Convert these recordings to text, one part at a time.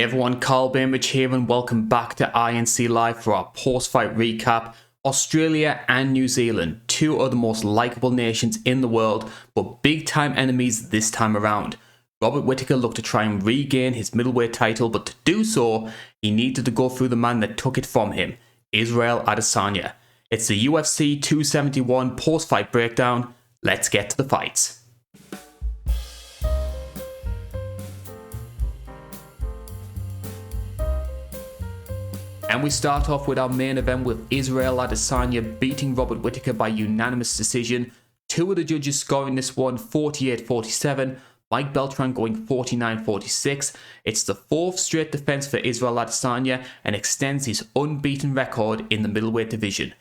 Hey everyone, Karl Bainbridge here and welcome back to INC Live for our post-fight recap. Australia and New Zealand, two of the most likeable nations in the world, but big-time enemies this time around. Robert Whittaker looked to try and regain his middleweight title, but to do so, he needed to go through the man that took it from him, Israel Adesanya. It's the UFC 271 post-fight breakdown. Let's get to the fights. And we start off with our main event with Israel Adesanya beating Robert Whittaker by unanimous decision. Two of the judges scoring this one 48-47, Mike Beltran going 49-46. It's the fourth straight defense for Israel Adesanya and extends his unbeaten record in the middleweight division.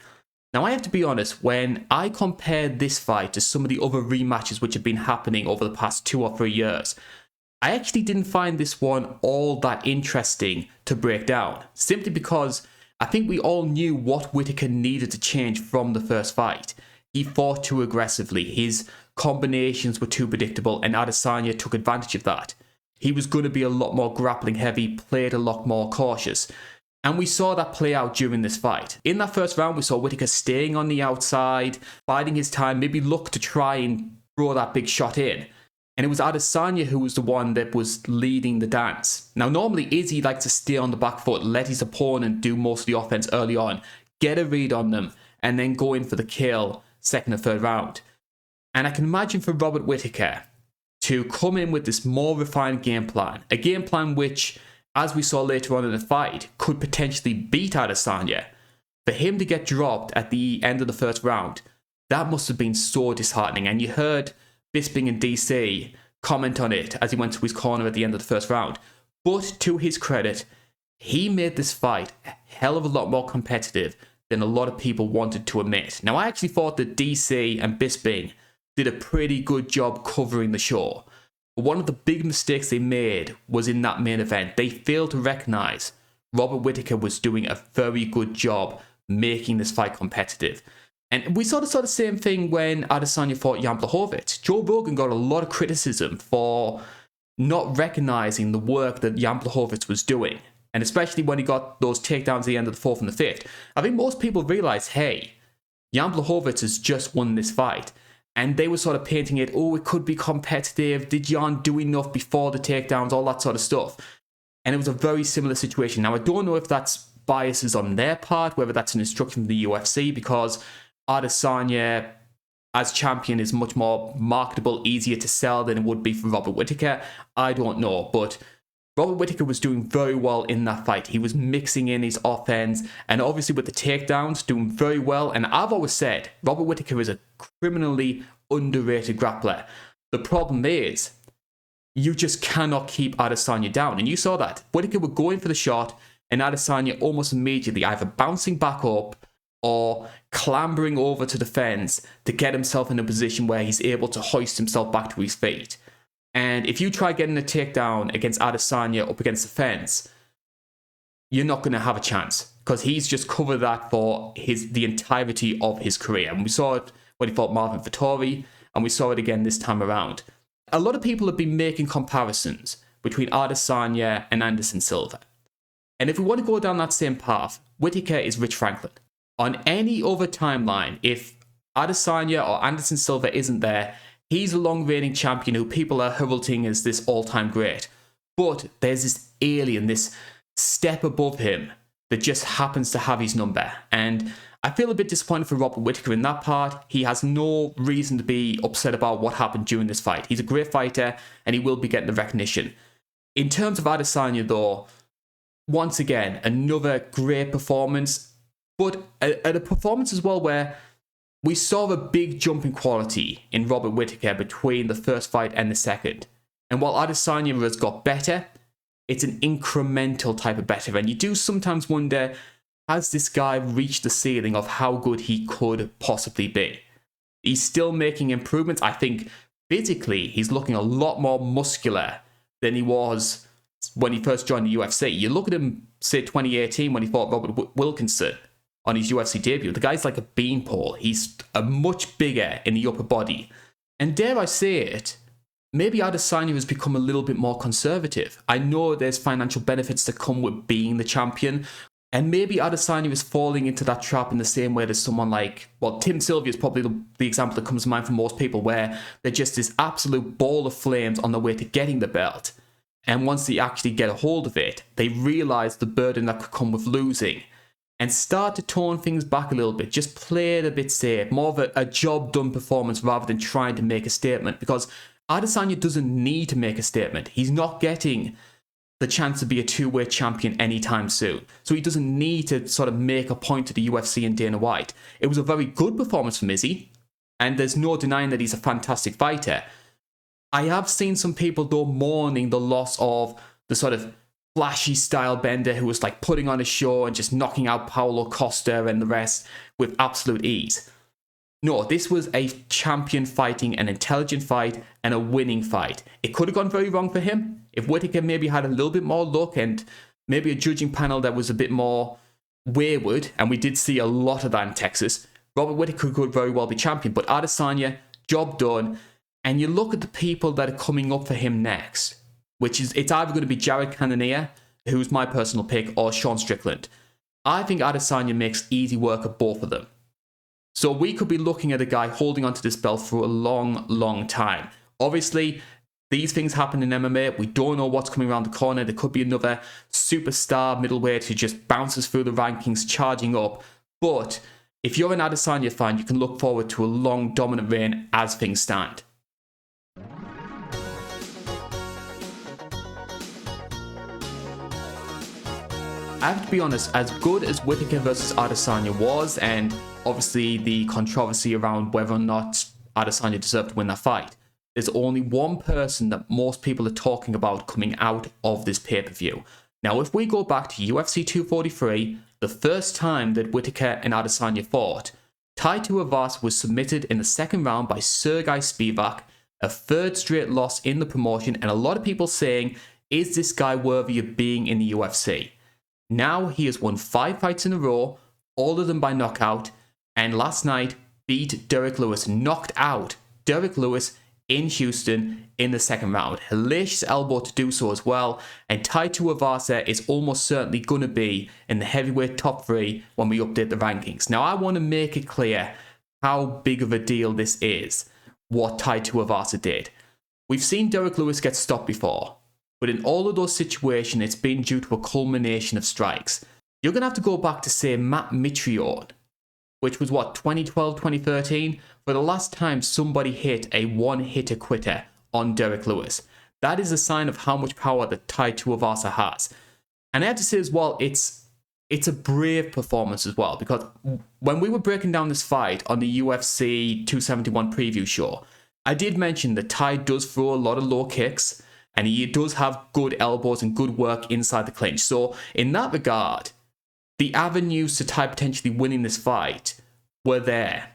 Now I have to be honest, when I compare this fight to some of the other rematches which have been happening over the past 2 or 3 years, I actually didn't find this one all that interesting to break down, simply because I think we all knew what Whittaker needed to change from the first fight. He fought too aggressively, his combinations were too predictable, and Adesanya took advantage of that. He was going to be a lot more grappling heavy, played a lot more cautious, and we saw that play out during this fight. In that first round, we saw Whittaker staying on the outside, biding his time, maybe look to try and throw that big shot in. And it was Adesanya who was the one that was leading the dance. Now, normally Izzy likes to stay on the back foot, let his opponent do most of the offense early on, get a read on them, and then go in for the kill second or third round. And I can imagine for Robert Whittaker to come in with this more refined game plan, a game plan which, as we saw later on in the fight, could potentially beat Adesanya. For him to get dropped at the end of the first round, that must have been so disheartening. And you heard Bisping and DC comment on it as he went to his corner at the end of the first round. But to his credit, he made this fight a hell of a lot more competitive than a lot of people wanted to admit. Now, I actually thought that DC and Bisping did a pretty good job covering the show. But one of the big mistakes they made was in that main event. They failed to recognise Robert Whittaker was doing a very good job making this fight competitive. And we saw the same thing when Adesanya fought Jan Blachowicz. Joe Rogan got a lot of criticism for not recognising the work that Jan Blachowicz was doing. And especially when he got those takedowns at the end of the fourth and the fifth. I think most people realised, hey, Jan Blachowicz has just won this fight. And they were sort of painting it, oh, it could be competitive. Did Jan do enough before the takedowns? All that sort of stuff. And it was a very similar situation. Now, I don't know if that's biases on their part, whether that's an instruction from the UFC, because Adesanya as champion is much more marketable, easier to sell than it would be for Robert Whittaker. I don't know, but Robert Whittaker was doing very well in that fight. He was mixing in his offense, and obviously with the takedowns, doing very well. And I've always said, Robert Whittaker is a criminally underrated grappler. The problem is, you just cannot keep Adesanya down. And you saw that. Whittaker were going for the shot, and Adesanya almost immediately either bouncing back up or clambering over to the fence to get himself in a position where he's able to hoist himself back to his feet. And if you try getting a takedown against Adesanya up against the fence, you're not going to have a chance, because he's just covered that for the entirety of his career. And we saw it when he fought Marvin Vettori, and we saw it again this time around. A lot of people have been making comparisons between Adesanya and Anderson Silva. And if we want to go down that same path, Whittaker is Rich Franklin. On any other timeline, if Adesanya or Anderson Silva isn't there, he's a long-reigning champion who people are heralding as this all-time great. But there's this alien, this step above him, that just happens to have his number. And I feel a bit disappointed for Robert Whittaker in that part. He has no reason to be upset about what happened during this fight. He's a great fighter, and he will be getting the recognition. In terms of Adesanya, though, once again, another great performance. But a performance as well where we saw a big jump in quality in Robert Whittaker between the first fight and the second. And while Adesanya has got better, it's an incremental type of better. And you do sometimes wonder, has this guy reached the ceiling of how good he could possibly be? He's still making improvements. I think physically he's looking a lot more muscular than he was when he first joined the UFC. You look at him, say 2018 when he fought Robert Wilkinson on his UFC debut. The guy's like a beanpole. He's a much bigger in the upper body. And dare I say it, maybe Adesanya has become a little bit more conservative. I know there's financial benefits that come with being the champion, and maybe Adesanya is falling into that trap in the same way that someone like, well, Tim Sylvia is probably the example that comes to mind for most people, where they're just this absolute ball of flames on their way to getting the belt. And once they actually get a hold of it, they realise the burden that could come with losing and start to tone things back a little bit. Just play it a bit safe, more of a job done performance rather than trying to make a statement. Because Adesanya doesn't need to make a statement. He's not getting the chance to be a two-weight champion anytime soon. So he doesn't need to sort of make a point to the UFC and Dana White. It was a very good performance from Izzy, and there's no denying that he's a fantastic fighter. I have seen some people, though, mourning the loss of the sort of flashy style bender who was like putting on a show and just knocking out Paulo Costa and the rest with absolute ease. No, this was a champion fighting an intelligent fight and a winning fight. It could have gone very wrong for him if Whittaker maybe had a little bit more luck and maybe a judging panel that was a bit more wayward, and we did see a lot of that in Texas. Robert Whittaker could very well be champion, but Adesanya, job done. And you look at the people that are coming up for him next, which is, it's either going to be Jared Cannonier, who's my personal pick, or Sean Strickland. I think Adesanya makes easy work of both of them. So we could be looking at a guy holding onto this belt for a long, long time. Obviously, these things happen in MMA. We don't know what's coming around the corner. There could be another superstar middleweight who just bounces through the rankings, charging up. But if you're an Adesanya fan, you can look forward to a long, dominant reign as things stand. I have to be honest, as good as Whittaker versus Adesanya was, and obviously the controversy around whether or not Adesanya deserved to win that fight, there's only one person that most people are talking about coming out of this pay-per-view. Now, if we go back to UFC 243, the first time that Whittaker and Adesanya fought, Tai Tuivasa was submitted in the second round by Sergey Spivak, a third straight loss in the promotion, and a lot of people saying, is this guy worthy of being in the UFC? Now he has won 5 fights in a row, all of them by knockout, and last night beat Derek Lewis, knocked out Derek Lewis in Houston in the second round. Hellacious elbow to do so as well, and Tai Tuivasa is almost certainly going to be in the heavyweight top 3 when we update the rankings. Now I want to make it clear how big of a deal this is, what Tai Tuivasa did. We've seen Derek Lewis get stopped before, but in all of those situations, it's been due to a culmination of strikes. You're going to have to go back to, say, Matt Mitrione, which was, 2012, 2013? For the last time somebody hit a one-hitter quitter on Derek Lewis. That is a sign of how much power that Tai Tuivasa has. And I have to say as well, it's a brave performance as well, because when we were breaking down this fight on the UFC 271 preview show, I did mention that Tai does throw a lot of low kicks, and he does have good elbows and good work inside the clinch. So in that regard, the avenues to Tai potentially winning this fight were there.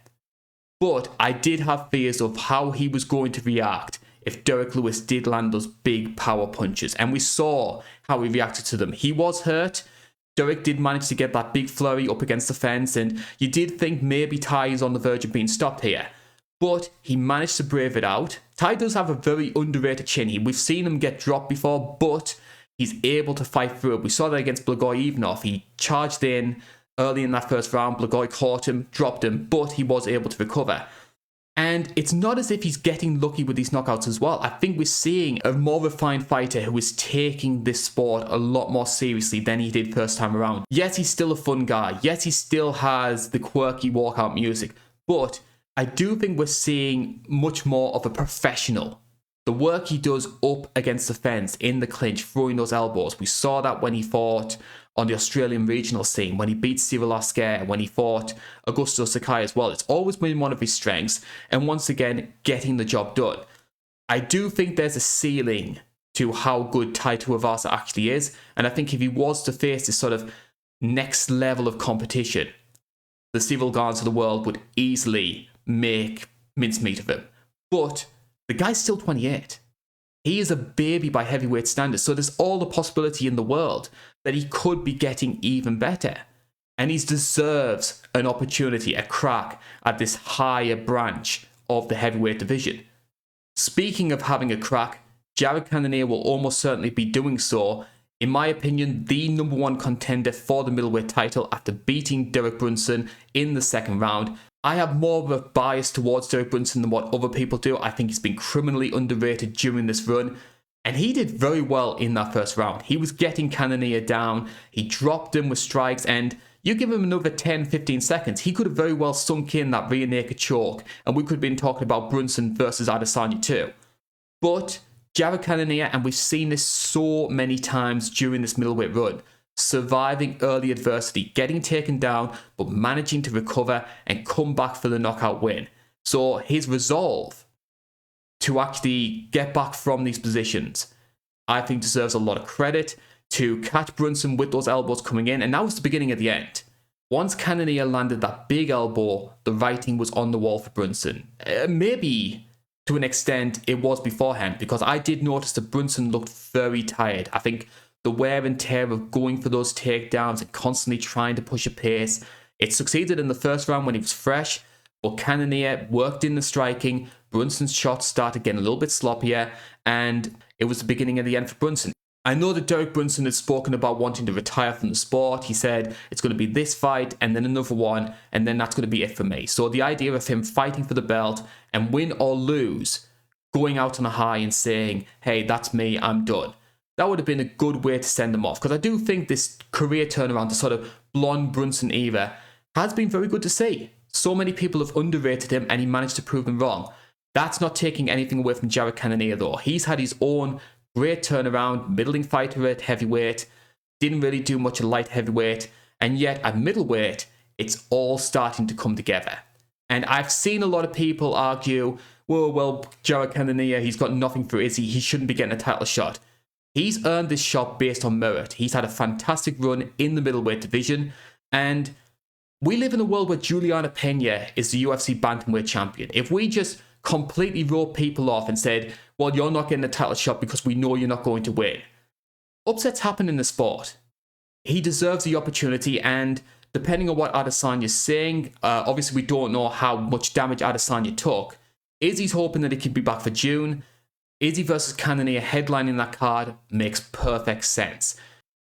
But I did have fears of how he was going to react if Derek Lewis did land those big power punches. And we saw how he reacted to them. He was hurt. Derek did manage to get that big flurry up against the fence. And you did think maybe Tai is on the verge of being stopped here. But he managed to brave it out. Tai does have a very underrated chin. We've seen him get dropped before, but he's able to fight through it. We saw that against Blagoy Ivanov. He charged in early in that first round. Blagoy caught him, dropped him, but he was able to recover. And it's not as if he's getting lucky with these knockouts as well. I think we're seeing a more refined fighter who is taking this sport a lot more seriously than he did first time around. Yes, he's still a fun guy. Yes, he still has the quirky walkout music, but I do think we're seeing much more of a professional. The work he does up against the fence, in the clinch, throwing those elbows. We saw that when he fought on the Australian regional scene, when he beat Cyril Oscar, when he fought Augusto Sakai as well. It's always been one of his strengths, and once again, getting the job done. I do think there's a ceiling to how good Tai Tuivasa actually is, and I think if he was to face this sort of next level of competition, the Cyril Garns of the world would easily make mincemeat of him. But the guy's still 28. He is a baby by heavyweight standards, so there's all the possibility in the world that he could be getting even better. And he deserves an opportunity, a crack at this higher branch of the heavyweight division. Speaking of having a crack, Jared Cannonier will almost certainly be doing so. In my opinion, the #1 contender for the middleweight title after beating Derek Brunson in the second round. I have more of a bias towards Derek Brunson than what other people do. I think he's been criminally underrated during this run. And he did very well in that first round. He was getting Cannonier down. He dropped him with strikes. And you give him another 10-15 seconds, he could have very well sunk in that rear naked choke. And we could have been talking about Brunson versus Adesanya too. But Jared Cannonier, and we've seen this so many times during this middleweight run, surviving early adversity, getting taken down, but managing to recover and come back for the knockout win. So his resolve to actually get back from these positions, I think deserves a lot of credit. To catch Brunson with those elbows coming in, and that was the beginning of the end. Once Cannonier landed that big elbow, the writing was on the wall for Brunson. Maybe to an extent it was beforehand, because I did notice that Brunson looked very tired. I think the wear and tear of going for those takedowns and constantly trying to push a pace, it succeeded in the first round when he was fresh, but Cannonier worked in the striking. Brunson's shots started getting a little bit sloppier, and it was the beginning of the end for Brunson. I know that Derek Brunson has spoken about wanting to retire from the sport. He said it's going to be this fight and then another one, and then that's going to be it for me. So the idea of him fighting for the belt and win or lose, going out on a high and saying, hey, that's me, I'm done, that would have been a good way to send him off. Because I do think this career turnaround, the sort of blonde Brunson era, has been very good to see. So many people have underrated him, and he managed to prove them wrong. That's not taking anything away from Jared Cannonier though. He's had his own great turnaround, middling fighter at heavyweight, didn't really do much at light heavyweight, and yet at middleweight, it's all starting to come together. And I've seen a lot of people argue, well, Jared Cannonier, he's got nothing for Izzy, he shouldn't be getting a title shot. He's earned this shot based on merit. He's had a fantastic run in the middleweight division, and we live in a world where Juliana Pena is the UFC bantamweight champion. If we just completely wrote people off and said, well, you're not getting a title shot because we know you're not going to win, upsets happen in the sport. He deserves the opportunity, and depending on what Adesanya's saying, obviously we don't know how much damage Adesanya took. Izzy's hoping that he can be back for June. Izzy versus Cannonier headlining that card makes perfect sense.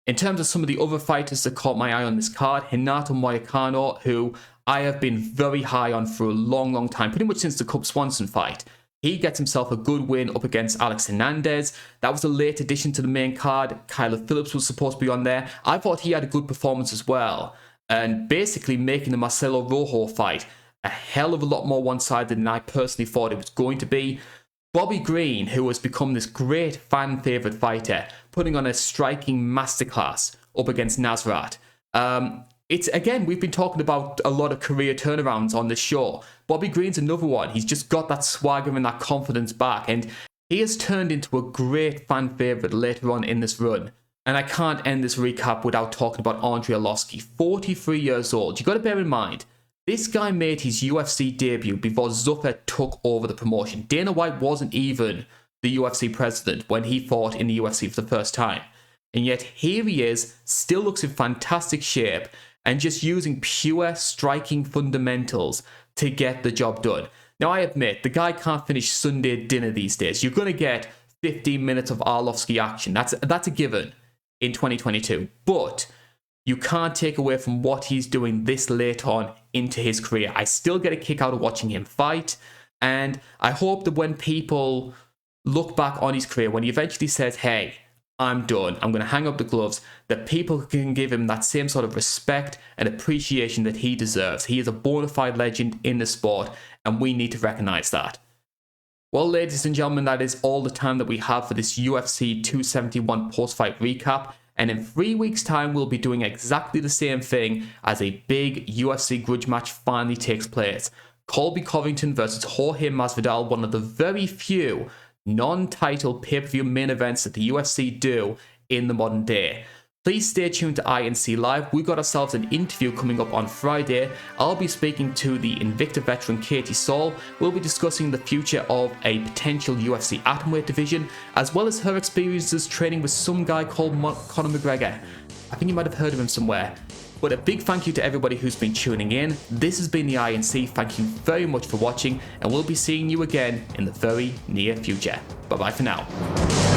In terms of some of the other fighters that caught my eye on this card, Renato Moicano, who I have been very high on for a long time, pretty much since the Cub Swanson fight. He gets himself a good win up against Alex Hernandez. That was a late addition to the main card. Kyler Phillips was supposed to be on there. I thought he had a good performance as well, and basically making the Marcelo Rojo fight a hell of a lot more one-sided than I personally thought it was going to be. Bobby Green, who has become this great fan favourite fighter, putting on a striking masterclass up against Nasrat. It's, again, we've been talking about a lot of career turnarounds on this show. Bobby Green's another one. He's just got that swagger and that confidence back, and he has turned into a great fan favourite later on in this run. And I can't end this recap without talking about Andrei Arlovski, 43 years old. You've got to bear in mind, this guy made his UFC debut before Zucker took over the promotion. Dana White wasn't even the UFC president when he fought in the UFC for the first time. And yet here he is, still looks in fantastic shape, and just using pure striking fundamentals to get the job done. Now, I admit, the guy can't finish Sunday dinner these days. You're going to get 15 minutes of Arlovski action. That's a given in 2022. But you can't take away from what he's doing this late on into his career. I still get a kick out of watching him fight. And I hope that when people look back on his career, when he eventually says, hey, I'm done, I'm going to hang up the gloves, that people can give him that same sort of respect and appreciation that he deserves. He is a bona fide legend in the sport, and we need to recognise that. Well, ladies and gentlemen, that is all the time that we have for this UFC 271 post-fight recap. And in 3 weeks' time, we'll be doing exactly the same thing as a big UFC grudge match finally takes place. Colby Covington versus Jorge Masvidal, one of the very few non-title pay-per-view main events that the UFC do in the modern day. Please stay tuned to INC Live. We've got ourselves an interview coming up on Friday. I'll be speaking to the Invicta veteran Katie Saul. We'll be discussing the future of a potential UFC atomweight division, as well as her experiences training with some guy called Conor McGregor. I think you might have heard of him somewhere. But a big thank you to everybody who's been tuning in. This has been the INC. Thank you very much for watching, and we'll be seeing you again in the very near future. Bye bye for now.